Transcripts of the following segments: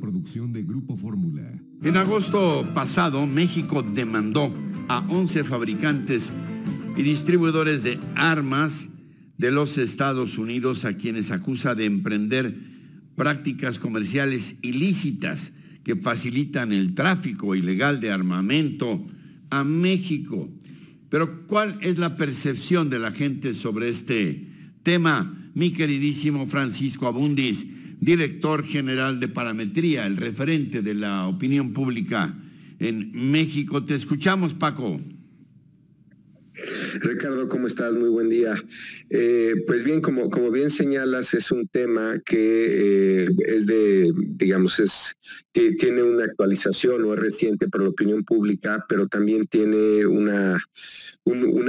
Producción de Grupo Fórmula. En agosto pasado, México demandó a 11 fabricantes y distribuidores de armas de los Estados Unidos, a quienes acusa de emprender prácticas comerciales ilícitas que facilitan el tráfico ilegal de armamento a México. Pero ¿cuál es la percepción de la gente sobre este tema? Mi queridísimo Francisco Abundis, director general de Parametría, el referente de la opinión pública en México. Te escuchamos, Paco. Ricardo, ¿cómo estás? Muy buen día. Pues bien, como bien señalas, es un tema que tiene una actualización o es reciente para la opinión pública, pero también tiene un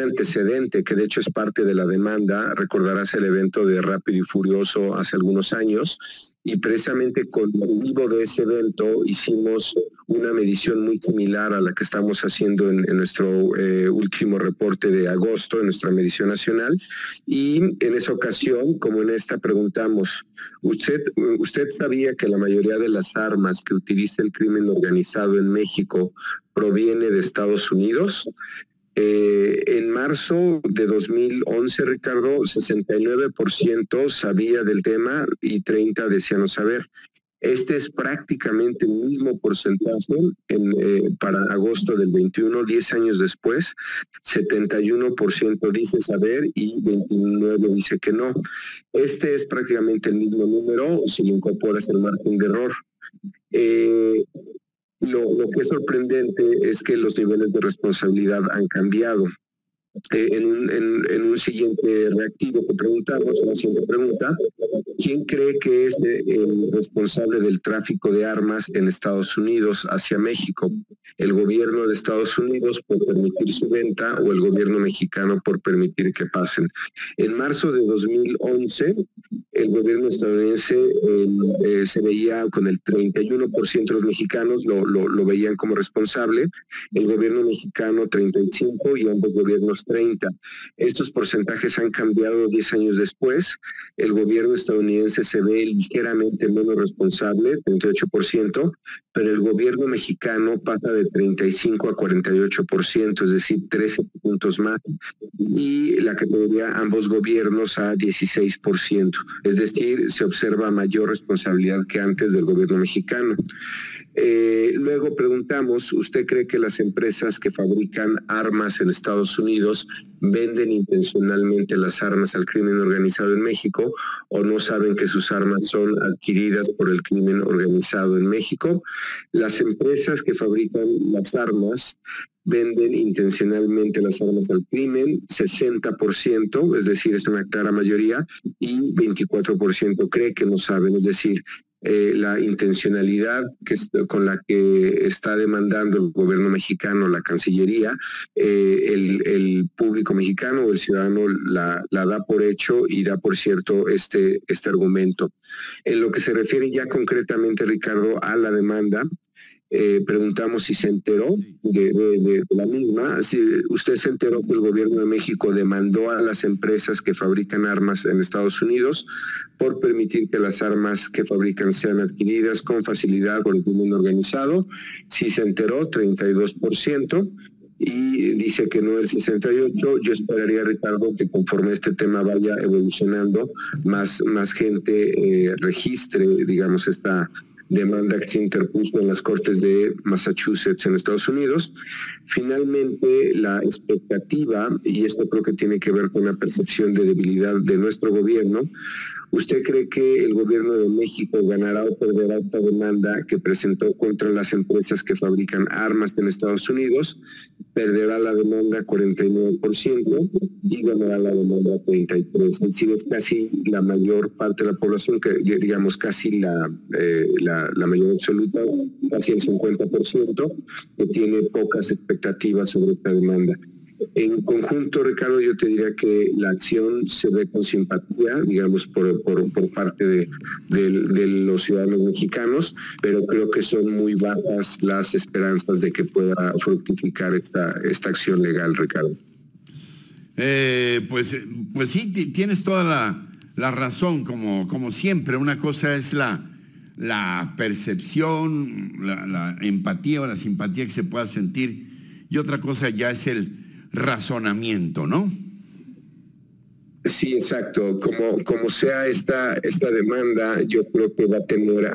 antecedente que de hecho es parte de la demanda. Recordarás el evento de Rápido y Furioso hace algunos años. Y precisamente con motivo de ese evento hicimos una medición muy similar a la que estamos haciendo en nuestro último reporte de agosto, en nuestra medición nacional. Y en esa ocasión, como en esta, preguntamos, ¿usted sabía que la mayoría de las armas que utiliza el crimen organizado en México proviene de Estados Unidos? En marzo de 2011, Ricardo, 69% sabía del tema y 30% decía no saber. Este es prácticamente el mismo porcentaje para agosto del 21, 10 años después. 71% dice saber y 29% dice que no. Este es prácticamente el mismo número si incorporas el margen de error. Lo que es sorprendente es que los niveles de responsabilidad han cambiado. En un siguiente reactivo que preguntamos, una siguiente pregunta, ¿quién cree que es el responsable del tráfico de armas en Estados Unidos hacia México? ¿El gobierno de Estados Unidos por permitir su venta o el gobierno mexicano por permitir que pasen? En marzo de 2011, el gobierno estadounidense se veía con el 31% de los mexicanos, lo veían como responsable, el gobierno mexicano 35% y ambos gobiernos 30%. Estos porcentajes han cambiado 10 años después. El gobierno estadounidense se ve ligeramente menos responsable, 38%, pero el gobierno mexicano pasa de 35% a 48%, es decir, 13 puntos más, y la categoría ambos gobiernos a 16%, es decir, se observa mayor responsabilidad que antes del gobierno mexicano. Luego preguntamos, ¿usted cree que las empresas que fabrican armas en Estados Unidos venden intencionalmente las armas al crimen organizado en México o no saben que sus armas son adquiridas por el crimen organizado en México? Las empresas que fabrican las armas venden intencionalmente las armas al crimen, 60%, es decir, es una clara mayoría, y 24% cree que no saben, es decir, la intencionalidad con la que está demandando el gobierno mexicano, la Cancillería, el público mexicano o el ciudadano la da por hecho y da por cierto este argumento. En lo que se refiere ya concretamente, Ricardo, a la demanda, preguntamos si se enteró de la misma. Si usted se enteró que el gobierno de México demandó a las empresas que fabrican armas en Estados Unidos por permitir que las armas que fabrican sean adquiridas con facilidad por el crimen organizado. Si se enteró, 32%. Y dice que no el 68%. Yo esperaría, Ricardo, que conforme este tema vaya evolucionando, más gente registre, digamos, esta demanda que se interpuso en las Cortes de Massachusetts en Estados Unidos. Finalmente, la expectativa, y esto creo que tiene que ver con la percepción de debilidad de nuestro gobierno, ¿usted cree que el gobierno de México ganará o perderá esta demanda que presentó contra las empresas que fabrican armas en Estados Unidos? Perderá la demanda 49% y ganará la demanda 33%. Es decir, es casi la mayor parte de la población, que digamos casi la mayor absoluta, casi el 50%, que tiene pocas expectativas sobre esta demanda. En conjunto, Ricardo, yo te diría que la acción se ve con simpatía, digamos, por parte de los ciudadanos mexicanos, pero creo que son muy bajas las esperanzas de que pueda fructificar esta acción legal, Ricardo. Pues sí, tienes toda la razón, como siempre. Una cosa es la la percepción, la empatía o la simpatía que se pueda sentir, y otra cosa ya es el razonamiento, ¿no? Sí, exacto. Como sea esta demanda, yo creo que va a tener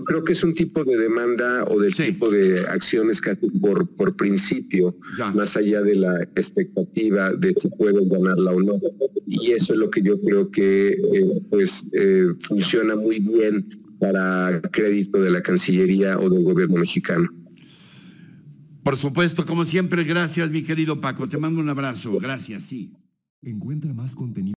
creo que es un tipo de demanda o del tipo de acciones casi por principio, más allá de la expectativa de si pueden ganarla o no. Y eso es lo que yo creo que funciona muy bien para crédito de la Cancillería o del gobierno mexicano. Por supuesto, como siempre, gracias, mi querido Paco. Te mando un abrazo. Gracias, sí. Encuentra más contenido.